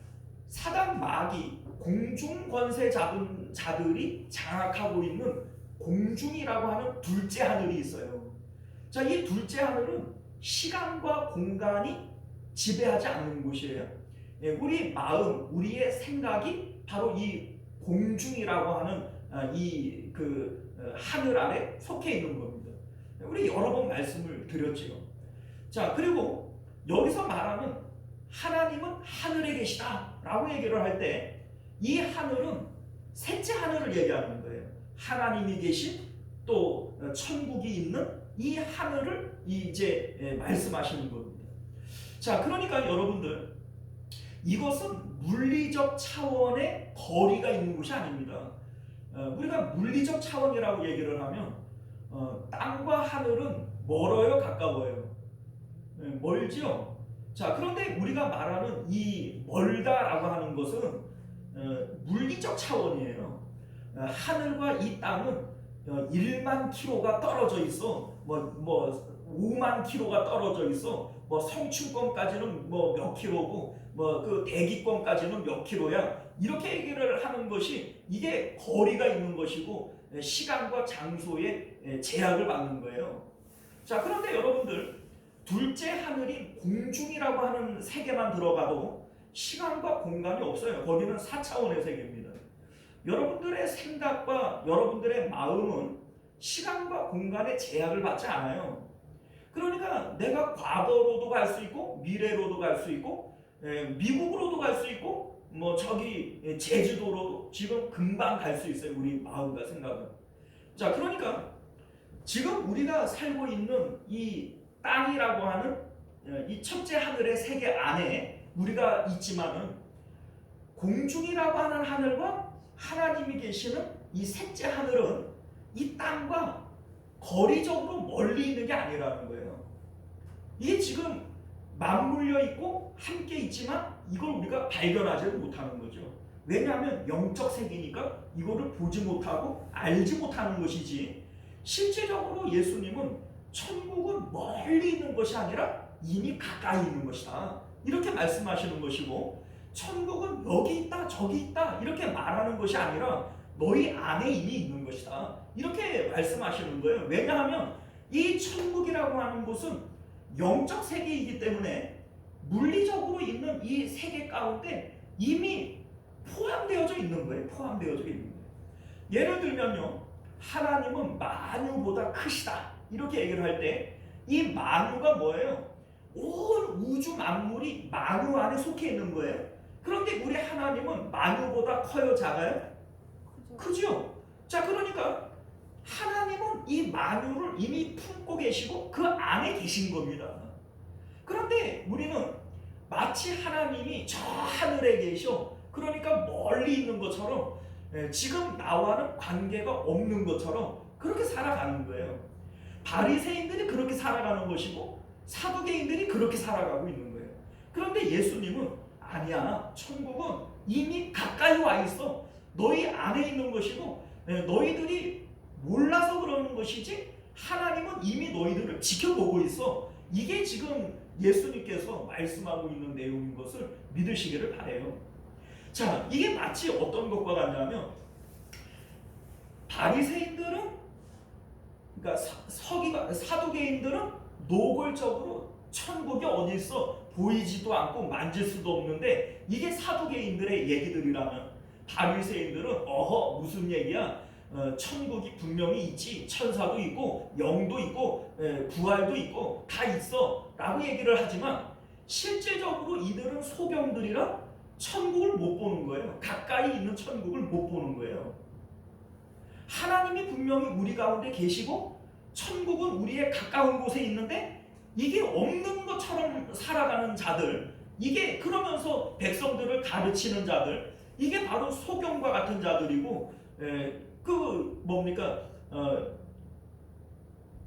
사단 마귀, 공중 권세 잡은 자들이 장악하고 있는 공중이라고 하는 둘째 하늘이 있어요. 자, 이 둘째 하늘은 시간과 공간이 지배하지 않는 곳이에요. 우리 마음, 우리의 생각이 바로 이 공중이라고 하는 이 하늘 아래 속해 있는 겁니다. 우리 여러 번 말씀을 드렸지요. 자, 그리고 여기서 말하는 하나님은 하늘에 계시다라고 얘기를 할 때 이 하늘은 셋째 하늘을 얘기하는 거예요. 하나님이 계신 또 천국이 있는 이 하늘을 이제 말씀하시는 겁니다. 자, 그러니까 여러분들, 이것은 물리적 차원의 거리가 있는 곳이 아닙니다. 우리가 물리적 차원이라고 얘기를 하면 땅과 하늘은 멀어요, 가까워요? 멀지요. 자, 그런데 우리가 말하는 이 멀다라고 하는 것은 물리적 차원이에요. 하늘과 이 땅은 1만 킬로가 떨어져 있어. 뭐 5만 킬로가 떨어져 있어. 뭐 성층권까지는 뭐 몇 킬로고, 뭐 그 대기권까지는 몇 킬로야. 이렇게 얘기를 하는 것이, 이게 거리가 있는 것이고 시간과 장소의 제약을 받는 거예요. 자, 그런데 여러분들, 둘째 하늘인 공중이라고 하는 세계만 들어가도 시간과 공간이 없어요. 거기는 4차원의 세계입니다. 여러분들의 생각과 여러분들의 마음은 시간과 공간의 제약을 받지 않아요. 그러니까 내가 과거로도 갈 수 있고 미래로도 갈 수 있고 미국으로도 갈 수 있고 뭐 저기 제주도로도 지금 금방 갈 수 있어요. 우리 마음과 생각은. 자, 그러니까 지금 우리가 살고 있는 이 땅이라고 하는 이 첫째 하늘의 세계 안에 우리가 있지만은, 공중이라고 하는 하늘과 하나님이 계시는 이 셋째 하늘은 이 땅과 거리적으로 멀리 있는 게 아니라는 거예요. 이게 지금 맞물려 있고 함께 있지만 이걸 우리가 발견하지 못하는 거죠. 왜냐하면 영적 세계니까 이거를 보지 못하고 알지 못하는 것이지, 실제적으로 예수님은 천국은 멀리 있는 것이 아니라 이미 가까이 있는 것이다, 이렇게 말씀하시는 것이고, 천국은 여기 있다 저기 있다 이렇게 말하는 것이 아니라 너희 안에 이미 있는 것이다, 이렇게 말씀하시는 거예요. 왜냐하면 이 천국이라고 하는 곳은 영적 세계이기 때문에 물리적으로 있는 이 세계 가운데 이미 포함되어져 있는 거예요. 포함되어져 있는 거예요. 예를 들면요, 하나님은 만유보다 크시다 이렇게 얘기를 할 때 이 만유가 뭐예요? 온 우주 만물이 만유 안에 속해 있는 거예요. 그런데 우리 하나님은 만유보다 커요, 작아요? 크죠? 자, 그러니까 하나님은 이 만유를 이미 품고 계시고 그 안에 계신 겁니다. 그런데 우리는 마치 하나님이 저 하늘에 계셔, 그러니까 멀리 있는 것처럼, 지금 나와는 관계가 없는 것처럼 그렇게 살아가는 거예요. 바리새인들이 그렇게 살아가는 것이고 사두개인들이 그렇게 살아가고 있는 거예요. 그런데 예수님은 아니야, 천국은 이미 가까이 와 있어. 너희 안에 있는 것이고 너희들이 몰라서 그러는 것이지 하나님은 이미 너희들을 지켜보고 있어. 이게 지금 예수님께서 말씀하고 있는 내용인 것을 믿으시기를 바라요. 자, 이게 마치 어떤 것과 같냐면, 바리새인들은, 그러니까 사두개인들은 노골적으로 천국이 어디 있어 보이지도 않고 만질 수도 없는데, 이게 사두개인들의 얘기들이라면 바리새인들은 어허 무슨 얘기야, 천국이 분명히 있지, 천사도 있고 영도 있고 부활도 있고 다 있어 라고 얘기를 하지만 실제적으로 이들은 소경들이라 천국을 못 보는 거예요. 가까이 있는 천국을 못 보는 거예요. 하나님이 분명히 우리 가운데 계시고 천국은 우리의 가까운 곳에 있는데 이게 없는 것처럼 살아가는 자들, 이게 그러면서 백성들을 가르치는 자들, 이게 바로 소경과 같은 자들이고 그 뭡니까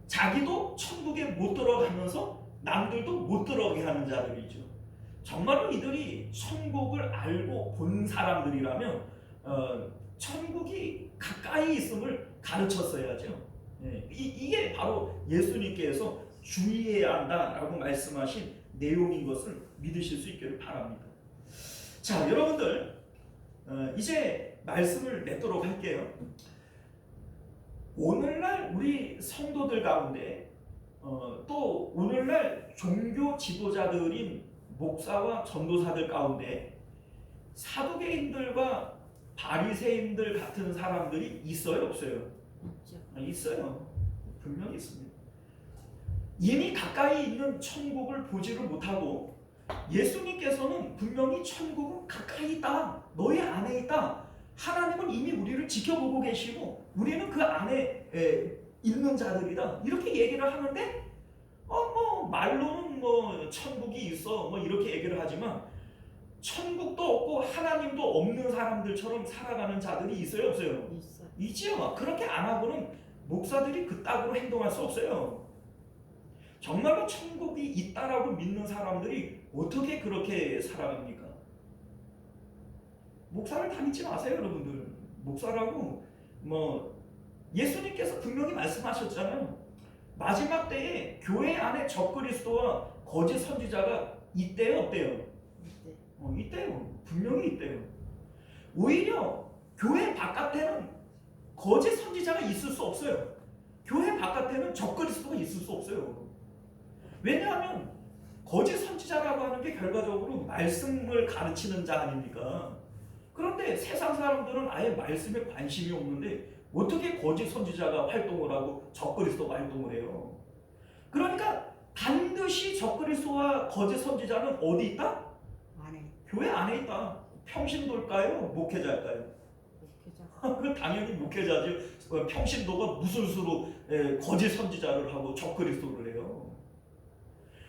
자기도 천국에 못 들어가면서 남들도 못 들어가게 하는 자들이죠. 정말로 이들이 천국을 알고 본 사람들이라면 천국이 가까이 있음을 가르쳤어야죠. 이게 바로 예수님께서 주의해야 한다라고 말씀하신 내용인 것을 믿으실 수 있기를 바랍니다. 자, 여러분들 이제 말씀을 맺도록 할게요. 오늘날 우리 성도들 가운데 또 오늘날 종교 지도자들인 목사와 전도사들 가운데 사두개인들과 바리새인들 같은 사람들이 있어요, 없어요? 있어요. 분명히 있습니다. 이미 가까이 있는 천국을 보지를 못하고 예수님께서는 분명히 천국은 가까이 있다, 너희 안에 있다, 하나님은 이미 우리를 지켜보고 계시고 우리는 그 안에 있는 자들이다, 이렇게 얘기를 하는데 뭐 말로는 뭐 천국이 있어 뭐 이렇게 얘기를 하지만 천국도 없고 하나님도 없는 사람들처럼 살아가는 자들이 있어요, 없어요? 있지요. 그렇게 안 하고는 목사들이 그따구로 행동할 수 없어요. 정말로 천국이 있다라고 믿는 사람들이 어떻게 그렇게 살아갑니까? 목사를 다 믿지 마세요, 여러분들. 목사라고 뭐 예수님께서 분명히 말씀하셨잖아요. 마지막 때에 교회 안에 적그리스도와 거짓 선지자가 있대요, 없대요? 있대요. 분명히 있대요. 오히려 교회 바깥에는 거짓 선지자가 있을 수 없어요. 교회 바깥에는 적그리스도가 있을 수 없어요. 왜냐하면 거짓 선지자라고 하는 게 결과적으로 말씀을 가르치는 자 아닙니까? 그런데 세상 사람들은 아예 말씀에 관심이 없는데 어떻게 거짓 선지자가 활동을 하고 적그리스도가 활동을 해요? 그러니까 반드시 적그리스도와 거짓 선지자는 어디 있다? 교회 안에 있다. 평신도일까요? 목회자일까요? 그 당연히 목회자죠. 평신도가 무슨 수로 거짓 선지자를 하고 적그리스도를 해요.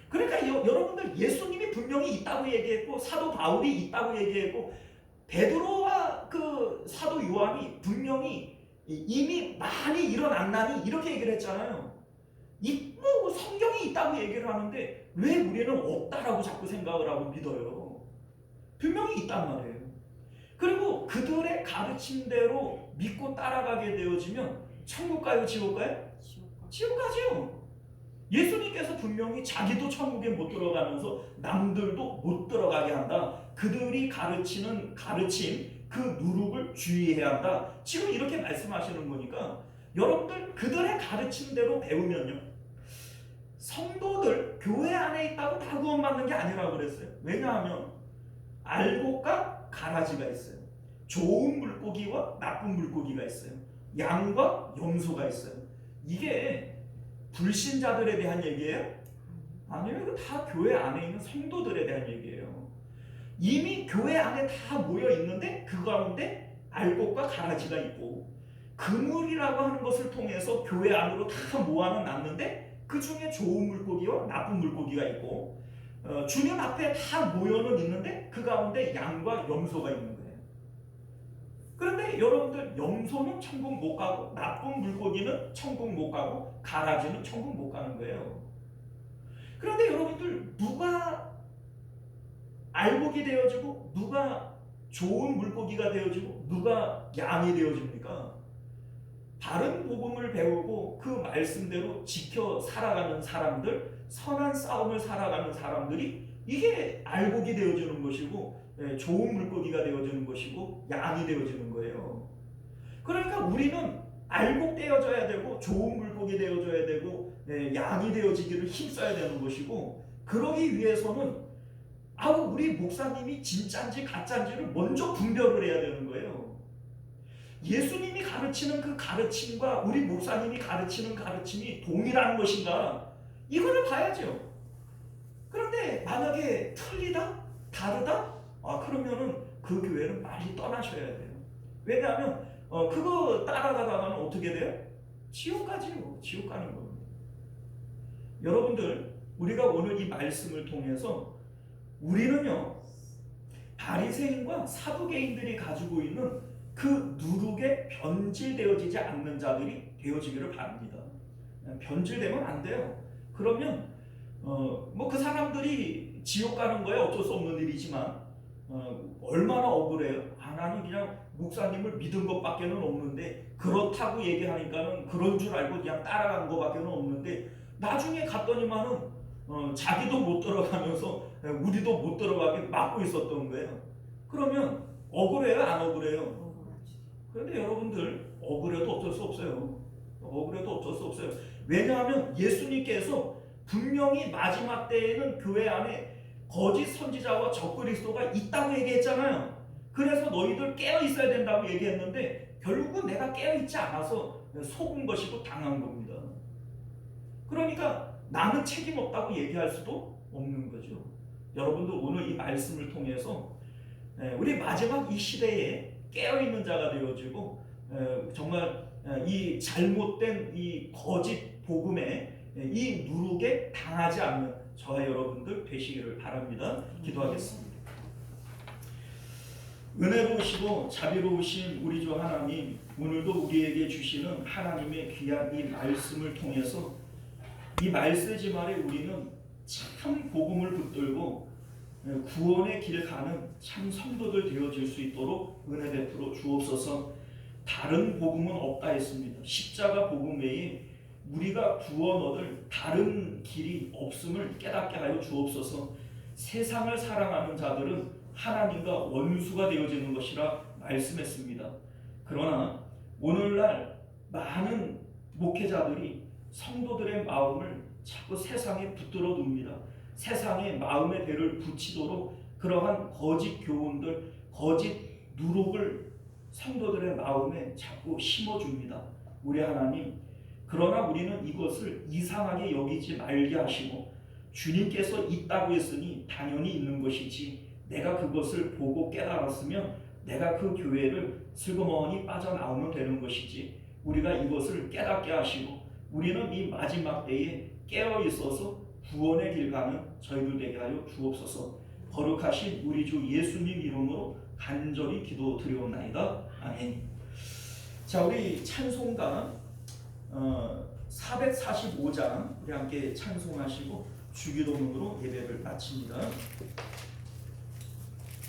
그러니까 여러분들 예수님이 분명히 있다고 얘기했고 사도 바울이 있다고 얘기했고 베드로와 그 사도 요한이 분명히 이미 많이 일어났나니 이렇게 얘기를 했잖아요. 뭐 성경이 있다고 얘기를 하는데 왜 우리는 없다라고 자꾸 생각을 하고 믿어요? 분명히 있단 말이에요. 그리고 그들의 가르침대로 믿고 따라가게 되어지면 천국 가요, 지옥 가요? 지옥 가죠. 예수님께서 분명히 자기도 천국에 못 들어가면서 남들도 못 들어가게 한다. 그들이 가르치는 가르침, 그 누룩을 주의해야 한다. 지금 이렇게 말씀하시는 거니까 여러분들 그들의 가르침대로 배우면요, 성도들 교회 안에 있다고 다 구원받는 게 아니라고 그랬어요. 왜냐하면 알곡과 가라지가 있어요. 좋은 물고기와 나쁜 물고기가 있어요. 양과 염소가 있어요. 이게 불신자들에 대한 얘기예요? 아니요, 이거 다 교회 안에 있는 성도들에 대한 얘기예요. 이미 교회 안에 다 모여 있는데 그 가운데 알곡과 가라지가 있고 그물이라고 하는 것을 통해서 교회 안으로 다 모아는 놨는데 그 중에 좋은 물고기와 나쁜 물고기가 있고 주님 앞에 다 모여는 있는데 그 가운데 양과 염소가 있는 거예요. 그런데 여러분들 염소는 천국 못 가고 나쁜 물고기는 천국 못 가고 가라지는 천국 못 가는 거예요. 그런데 여러분들 누가 알곡이 되어지고 누가 좋은 물고기가 되어지고 누가 양이 되어집니까? 바른 복음을 배우고 그 말씀대로 지켜 살아가는 사람들, 선한 싸움을 살아가는 사람들이 이게 알곡이 되어지는 것이고 좋은 물고기가 되어지는 것이고 양이 되어지는 거예요. 그러니까 우리는 알곡 되어져야 되고 좋은 물고기 되어져야 되고 양이 되어지기를 힘써야 되는 것이고 그러기 위해서는 우리 목사님이 진짜인지 가짜인지를 먼저 분별을 해야 되는 거예요. 예수님이 가르치는 그 가르침과 우리 목사님이 가르치는 가르침이 동일한 것인가? 이거를 봐야죠. 그런데 만약에 틀리다? 다르다? 그러면은 그 교회는 빨리 떠나셔야 돼요. 왜냐하면 그거 따라가다가는 어떻게 돼요? 지옥 가지요. 지옥 가는 겁니다. 여러분들, 우리가 오늘 이 말씀을 통해서 우리는요, 바리새인과 사두개인들이 가지고 있는 그 누룩에 변질되어지지 않는 자들이 되어지기를 바랍니다. 변질되면 안 돼요. 그러면 뭐 그 사람들이 지옥 가는 거야 어쩔 수 없는 일이지만 얼마나 억울해요. 나는 그냥 목사님을 믿은 것밖에는 없는데 그렇다고 얘기하니까는 그런 줄 알고 그냥 따라간 것밖에는 없는데 나중에 갔더니만은 자기도 못 들어가면서 우리도 못 들어가게 막고 있었던 거예요. 그러면 억울해요, 안 억울해요? 그런데 여러분들, 억울해도 어쩔 수 없어요. 억울해도 어쩔 수 없어요. 왜냐하면 예수님께서 분명히 마지막 때에는 교회 안에 거짓 선지자와 적그리스도가 있다고 얘기했잖아요. 그래서 너희들 깨어 있어야 된다고 얘기했는데 결국은 내가 깨어 있지 않아서 속은 것이고 당한 겁니다. 그러니까 나는 책임 없다고 얘기할 수도 없는 거죠. 여러분들, 오늘 이 말씀을 통해서 우리 마지막 이 시대에 깨어 있는 자가 되어지고 정말 이 잘못된 이 거짓 복음에 이 누룩에 당하지 않는 저와 여러분들 되시기를 바랍니다. 기도하겠습니다. 은혜로우시고 자비로우신 우리 주 하나님, 오늘도 우리에게 주시는 하나님의 귀한 이 말씀을 통해서 이 말세지 말에 우리는 참 복음을 붙들고 구원의 길 가는 참 성도들 되어질 수 있도록 은혜 베풀어 주옵소서. 다른 복음은 없다 했습니다. 십자가 복음 외에 우리가 구원 얻을 다른 길이 없음을 깨닫게 하여 주옵소서. 세상을 사랑하는 자들은 하나님과 원수가 되어지는 것이라 말씀했습니다. 그러나 오늘날 많은 목회자들이 성도들의 마음을 자꾸 세상에 붙들어 둡니다. 세상의 마음의 배를 붙이도록 그러한 거짓 교훈들, 거짓 누룩을 성도들의 마음에 자꾸 심어줍니다. 우리 하나님, 그러나 우리는 이것을 이상하게 여기지 말게 하시고 주님께서 있다고 했으니 당연히 있는 것이지, 내가 그것을 보고 깨달았으면 내가 그 교회를 슬그머니 빠져나오면 되는 것이지, 우리가 이것을 깨닫게 하시고 우리는 이 마지막 때에 깨어 있어서 구원의 길 가는 저희들 되게 하여 주옵소서. 거룩하신 우리 주 예수님 이름으로 간절히 기도드리옵나이다. 아멘. 자, 우리 찬송가 445장 우리 함께 찬송하시고 주기도문으로 예배를 마칩니다.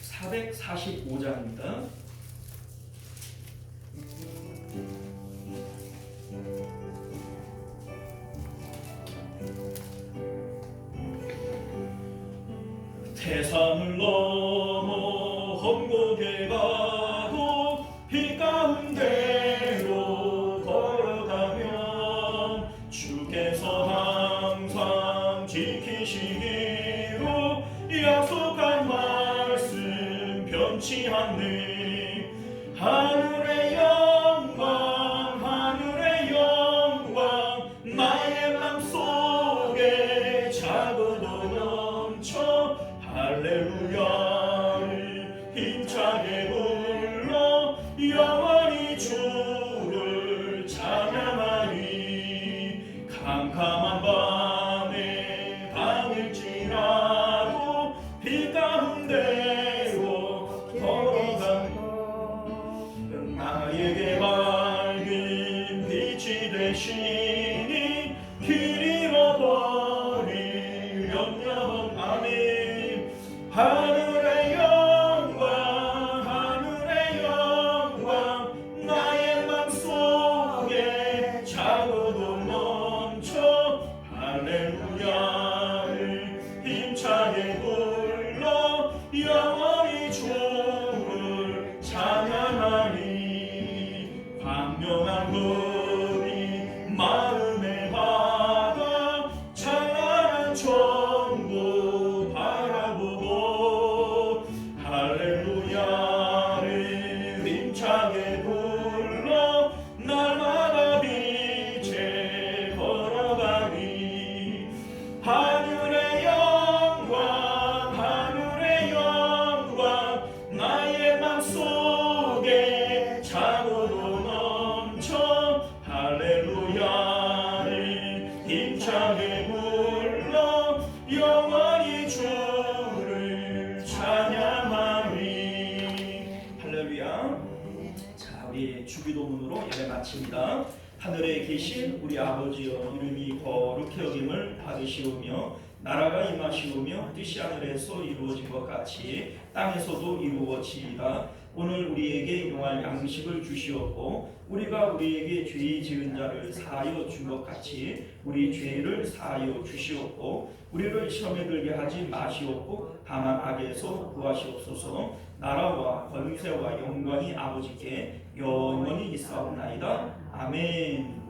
445장입니다. 세상을 넘어 험곡에 가도 빛 가운데로 걸어가면 주께서 항상 지키시기로 약속한 말씀 변치 않네. 하늘의 영광, 하늘의 영광, 나의 맘속에 작아도 넘쳐 할렐루야를 힘차게 불러 영원히 주를 찬양하리. 캄캄한 밤에 밤일지라도 빛 가운데로 걸어가리. 나에게 밝은 빛이 되시니 길 잃어버릴 염려는 아멘. 하늘의 영광, 하늘의 영광, 나의 맘속에 작아도 넘쳐 할렐루야를 힘차게 불러 영원히 주를 찬양하리. 광명한 불이 마음에 받아 찬란한 천국 바라보고 할렐루야를 힘차게 불러 마칩니다. 하늘에 계신 우리 아버지여, 이름이 거룩히 여김을 받으시오며 나라가 임하시오며 뜻이 하늘에서 이루어진 것 같이 땅에서도 이루어지이다. 오늘 우리에게 용할 양식을 주시옵고 우리가 우리에게 죄 지은 자를 사하여 준 것 같이 우리 죄를 사하여 주시옵고 우리를 시험에 들게 하지 마시옵고 다만 악에서 구하시옵소서. 나라와 권세와 영광이 아버지께 영원히 있사옵나이다. 아멘.